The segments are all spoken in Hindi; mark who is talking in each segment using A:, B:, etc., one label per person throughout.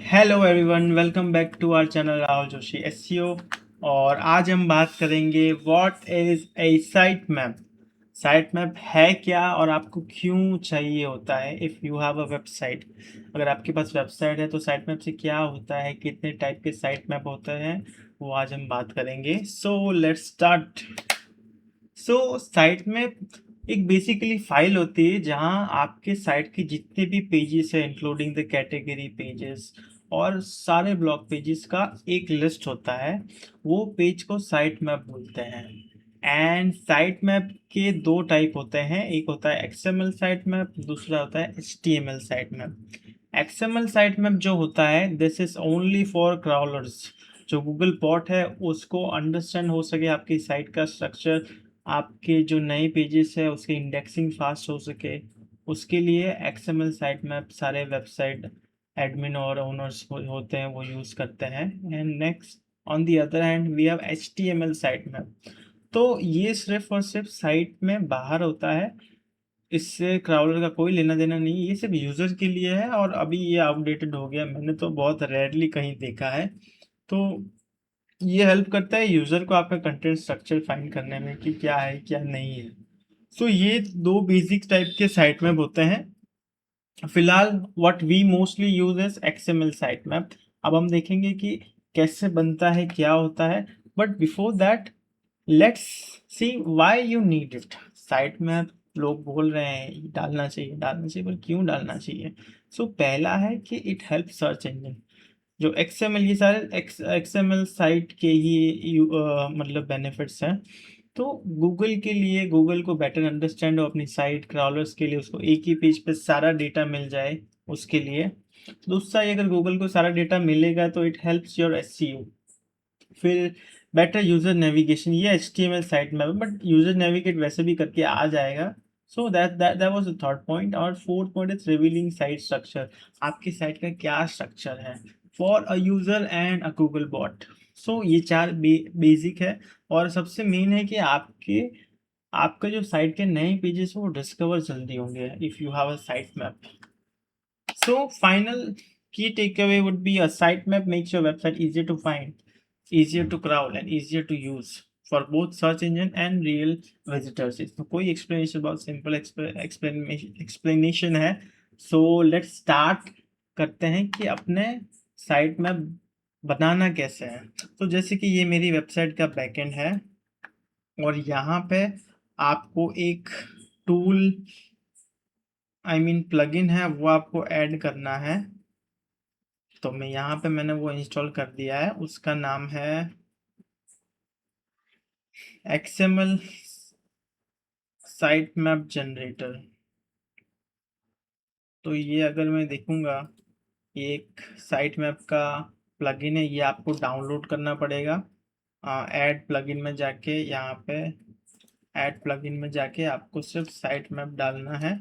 A: Hello everyone, welcome back to our channel Rahul Joshi SEO. और आज हम बात करेंगे what is a site map. Site map है क्या और आपको क्यों चाहिए होता है if you have a website. अगर आपके पास वेबसाइट है तो साइट मैप से क्या होता है, कितने टाइप के साइट मैप होते हैं, वो आज हम बात करेंगे। So let's start. साइट में एक बेसिकली फाइल होती है जहां आपके साइट के जितने भी पेजेस हैं इंक्लूडिंग द कैटेगरी पेजेस और सारे ब्लॉग पेजेस का एक लिस्ट होता है। वो पेज को साइट मैप बोलते हैं। एंड साइट मैप के दो टाइप होते हैं, एक होता है एक्सएमएल साइट मैप, दूसरा होता है HTML site map. XML site map जो होता है दिस इज ओनली फॉर क्राउलर्स। जो गूगल बॉट है उसको अंडरस्टैंड हो सके आपकी साइट का स्ट्रक्चर, आपके जो नए पेजेस है उसके इंडेक्सिंग फास्ट हो सके, उसके लिए एक्सएमएल साइट मैप सारे वेबसाइट एडमिन और ओनर्स होते हैं वो यूज़ करते हैं। And next on the other hand we have HTML site map. तो ये सिर्फ और सिर्फ साइट में बाहर होता है, इससे क्राउलर का कोई लेना देना नहीं, ये सिर्फ यूज़र के लिए है और अभी ये आउटडेटेड हो गया, मैंने तो बहुत रेयरली कहीं देखा है। तो ये हेल्प करता है यूज़र को आपका कंटेंट स्ट्रक्चर फाइंड करने में कि क्या है क्या नहीं है। ये दो बेसिक टाइप के साइट मैप होते हैं। फिलहाल what we mostly use is XML site map. अब हम देखेंगे कि कैसे बनता है, क्या होता है। But before that let's see why you need it. Site map लोग बोल रहे हैं डालना चाहिए, पर क्यों डालना चाहिए। पहला है कि इट हेल्प सर्च इंजन। जो एक्सएमएल, ये सारे एक्सएमएल साइट के ही मतलब बेनिफिट्स हैं। तो गूगल के लिए, गूगल को बेटर अंडरस्टैंड हो अपनी साइट, क्राउलर्स के लिए उसको एक ही पेज पे सारा डेटा मिल जाए उसके लिए। दूसरा, ये अगर गूगल को सारा डेटा मिलेगा तो इट हेल्प्स योर एसईओ। फिर बेटर यूजर नेविगेशन, ये एचटीएमएल साइट में बट यूजर नेविगेट वैसे भी करके आ जाएगा। That was the third point. और fourth point is revealing site structure. आपकी साइट का क्या स्ट्रक्चर है for a user and a Google bot. ये चार बेसिक है। और सबसे मेन है कि आपका जो साइट के नए पेजेस है वो डिस्कवर जल्दी होंगे if you have a site map. Final key takeaway would be a sitemap makes your website easier to find, easier to crawl, and easier to use for both search engine and real visitors. इसमें कोई explanation, बहुत simple explanation है। Let's start करते हैं कि अपने साइट में बनाना कैसे है। जैसे कि ये मेरी वेबसाइट का बैकएंड है और यहाँ पे आपको एक टूल, आई मीन प्लगइन है, वो आपको ऐड करना है। तो मैं यहाँ पे मैंने वो इंस्टॉल कर दिया है, उसका नाम है एक्सएमएल साइट मैप जनरेटर। तो ये अगर मैं देखूंगा, ये एक साइट मैप का प्लगइन है, ये आपको डाउनलोड करना पड़ेगा। ऐड प्लगइन में जाके, यहाँ पे ऐड प्लगइन में जाके आपको सिर्फ साइट मैप डालना है।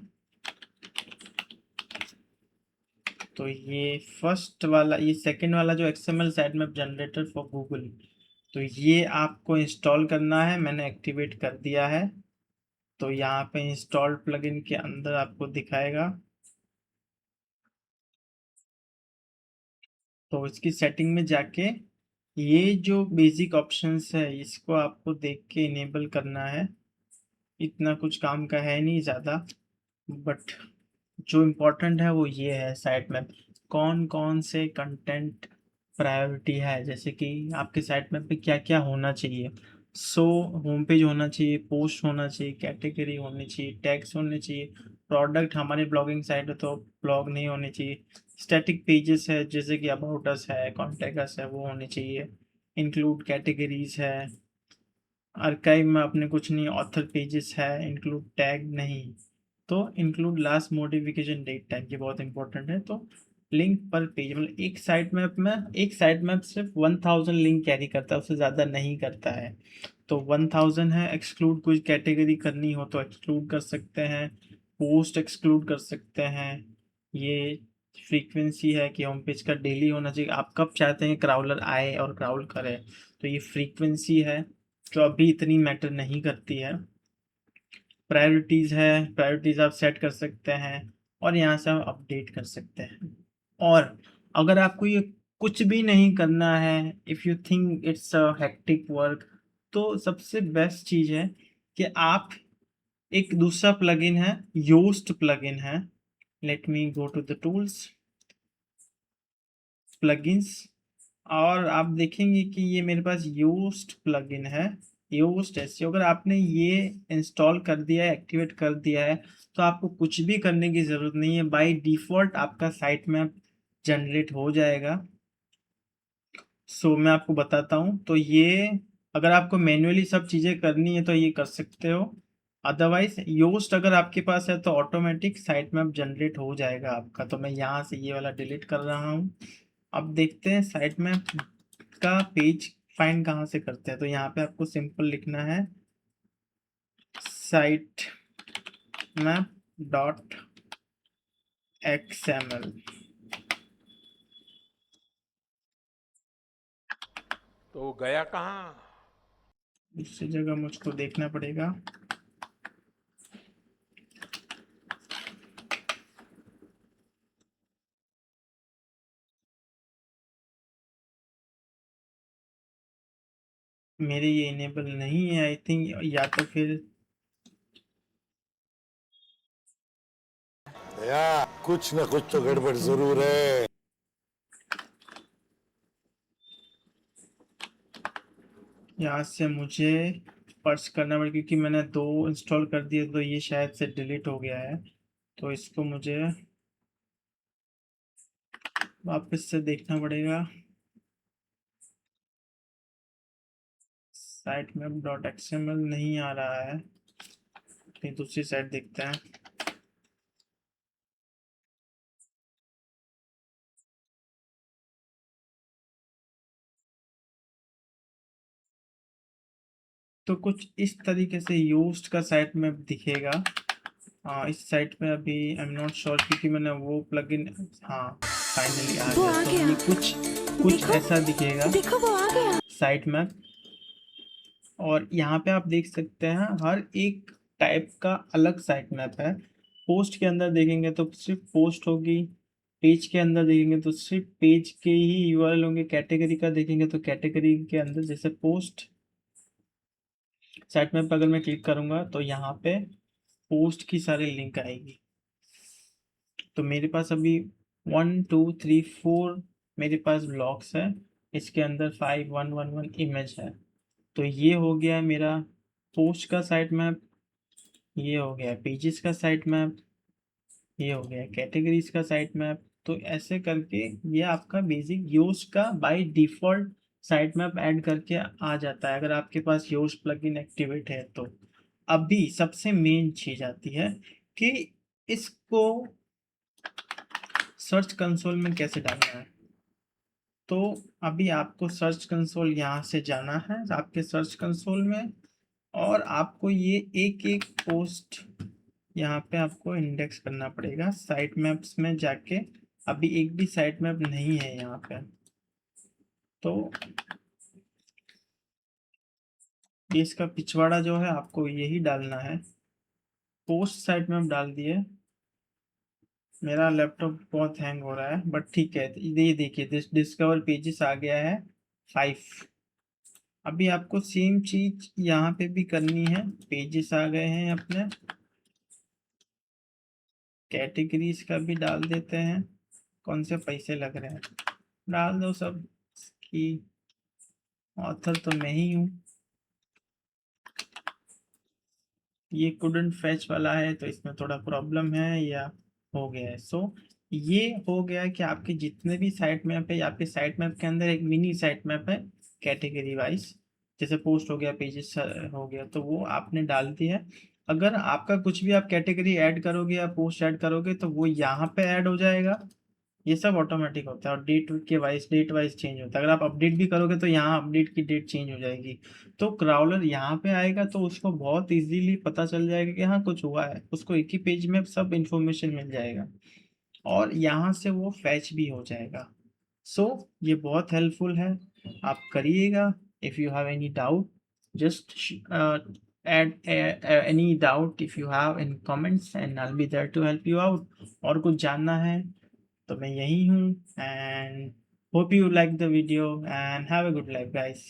A: तो ये फर्स्ट वाला, ये सेकंड वाला जो XML site map generator for Google, तो ये आपको इंस्टॉल करना है, मैंने एक्टिवेट कर दिया है। तो यहाँ पे इंस्टॉल प्लगइन के अंदर आपको दिखाएगा। तो इसकी सेटिंग में जाके ये जो बेसिक ऑप्शंस है इसको आपको देख के इनेबल करना है। इतना कुछ काम का है नहीं ज़्यादा, बट जो इम्पोर्टेंट है वो ये है साइट में कौन कौन से कंटेंट प्रायोरिटी है, जैसे कि आपके साइट में पे क्या क्या होना चाहिए। होम पेज होना चाहिए, पोस्ट होना चाहिए, कैटेगरी होनी चाहिए, टैग्स होने चाहिए, प्रोडक्ट, हमारी ब्लॉगिंग साइट है तो ब्लॉग नहीं होनी चाहिए, स्टैटिक पेजेस है जैसे कि अबाउट अस है, कॉन्टैक्ट अस है, वो होनी चाहिए, इंक्लूड कैटेगरीज है, आर्काइव में अपने कुछ नहीं, ऑथर पेजेस है, इंक्लूड टैग नहीं, तो include last modification date time, ये बहुत इंपॉर्टेंट है। तो लिंक पर पेज, मतलब एक साइट मैप सिर्फ 1000 लिंक कैरी करता है, उससे ज़्यादा नहीं करता है। तो 1000 है। एक्सक्लूड कुछ कैटेगरी करनी हो तो एक्सक्लूड कर सकते हैं, पोस्ट एक्सक्लूड कर सकते हैं। ये फ्रीक्वेंसी है कि होम पेज का डेली होना चाहिए, आप कब चाहते हैं क्राउलर आए और क्राउल करे। तो ये फ्रीक्वेंसी है जो अभी इतनी मैटर नहीं करती है। प्रायोरिटीज़ है, प्रायोरिटीज़ आप सेट कर सकते हैं और यहाँ से आप अपडेट कर सकते हैं। और अगर आपको ये कुछ भी नहीं करना है, if you think it's a hectic work, तो सबसे बेस्ट चीज़ है कि आप एक दूसरा प्लगइन है, योस्ट प्लगइन है। Let me go to the tools, plugins, और आप देखेंगे कि ये मेरे पास योस्ट प्लगइन है, योस्ट एसईओ। अगर आपने ये इंस्टॉल कर दिया है, एक्टिवेट कर दिया है, तो आपको कुछ भी करने की ज़रूरत नहीं है। बाय डिफ़ॉल्ट आपका साइट मैप जनरेट हो जाएगा। सो मैं आपको बताता हूँ। तो ये अगर आपको मैन्युअली सब चीज़ें करनी है तो ये कर सकते हो। अदरवाइज योस्ट अगर आपके पास है तो ऑटोमेटिक साइट मैप जनरेट हो जाएगा आपका। तो मैं यहाँ से ये वाला डिलीट कर रहा हूँ। अब देखते हैं साइट मैप का पेज फाइंड कहाँ से करते हैं। तो यहाँ पे आपको सिंपल लिखना है साइट मैप डॉट XML।
B: तो वो गया कहाँ?
A: दूसरी जगह मुझको देखना पड़ेगा। मेरे ये इनेबल नहीं है आई थिंक, या तो फिर
C: या कुछ ना कुछ तो गड़बड़ जरूर है।
A: यहाँ से मुझे पर्च करना पड़ेगा क्योंकि मैंने 2 इंस्टॉल कर दिए, तो ये शायद से डिलीट हो गया है। तो इसको मुझे वापस से देखना पड़ेगा। साइट मैप डॉट XML नहीं आ रहा है, कहीं दूसरी साइट देखते हैं। तो कुछ इस तरीके से यूज्ड का साइट मैप दिखेगा। इस साइट में अभी आई एम नॉट श्योर क्योंकि मैंने वो प्लगइन, हाँ फाइनली आ
D: वो
A: गया।
D: आ
A: तो
D: गया।
A: ये कुछ कुछ
D: देखो
A: ऐसा दिखेगा
D: देखो वो आ गया।
A: Site map. और यहाँ पे आप देख सकते हैं हर एक टाइप का अलग साइट मैप है। पोस्ट के अंदर देखेंगे तो सिर्फ पोस्ट होगी, पेज के अंदर देखेंगे तो सिर्फ पेज के ही यूआरएल होंगे, कैटेगरी का देखेंगे तो कैटेगरी के अंदर, जैसे पोस्ट साइट मैप पर अगर मैं क्लिक करूंगा तो यहाँ पे पोस्ट की सारी लिंक आएगी। तो मेरे पास अभी 1 2 3 4 मेरे पास ब्लॉक्स है, इसके अंदर 5111 इमेज है। तो ये हो गया मेरा पोस्ट का साइट मैप, ये हो गया पेजेस का साइट मैप, ये हो गया कैटेगरीज का साइट मैप। तो ऐसे करके ये आपका बेसिक योज का by default site map add करके आ जाता है अगर आपके पास योज प्लगइन एक्टिवेट है तो। अभी सबसे मेन चीज आती है कि इसको सर्च कंसोल में कैसे डालना है। तो अभी आपको सर्च कंसोल यहाँ से जाना है आपके सर्च कंसोल में, और आपको ये एक एक पोस्ट यहाँ पे आपको इंडेक्स करना पड़ेगा साइट मैप्स में जाके। अभी एक भी साइट मैप नहीं है यहाँ पे, तो इसका पिछवाड़ा जो है आपको यही डालना है। पोस्ट साइट मैप डाल दिए। मेरा लैपटॉप बहुत हैंग हो रहा है बट ठीक है। ये देखिए डिस्कवर पेजेस आ गया है 5। अभी आपको सेम चीज यहाँ पे भी करनी है, पेजेस आ गए हैं अपने, कैटेगरीज का भी डाल देते हैं। कौन से पैसे लग रहे हैं डाल दो सब की, ऑथर तो मैं ही हूँ। ये कुडंट फैच वाला है तो इसमें थोड़ा प्रॉब्लम है, या हो गया है। सो ये हो गया कि आपके जितने भी साइट मैप है, आपके साइट मैप के अंदर एक मिनी साइट मैप है कैटेगरी वाइज, जैसे पोस्ट हो गया, पेजेस हो गया, तो वो आपने डाल दिया है। अगर आपका कुछ भी आप कैटेगरी ऐड करोगे या पोस्ट ऐड करोगे तो वो यहाँ पे ऐड हो जाएगा। ये सब ऑटोमेटिक होता है और डेट वाइज चेंज होता है। अगर आप अपडेट भी करोगे तो यहाँ अपडेट की डेट चेंज हो जाएगी। तो क्राउलर यहाँ पे आएगा तो उसको बहुत इजीली पता चल जाएगा कि हाँ कुछ हुआ है, उसको एक ही पेज में सब इंफॉर्मेशन मिल जाएगा और यहाँ से वो फैच भी हो जाएगा। सो ये बहुत हेल्पफुल है, आप करिएगा। If you have any doubt just add any doubt if you have in comments and I'll be there to help you out। और कुछ जानना है तो मैं यही हूँ, and hope you like the video and have a good life guys.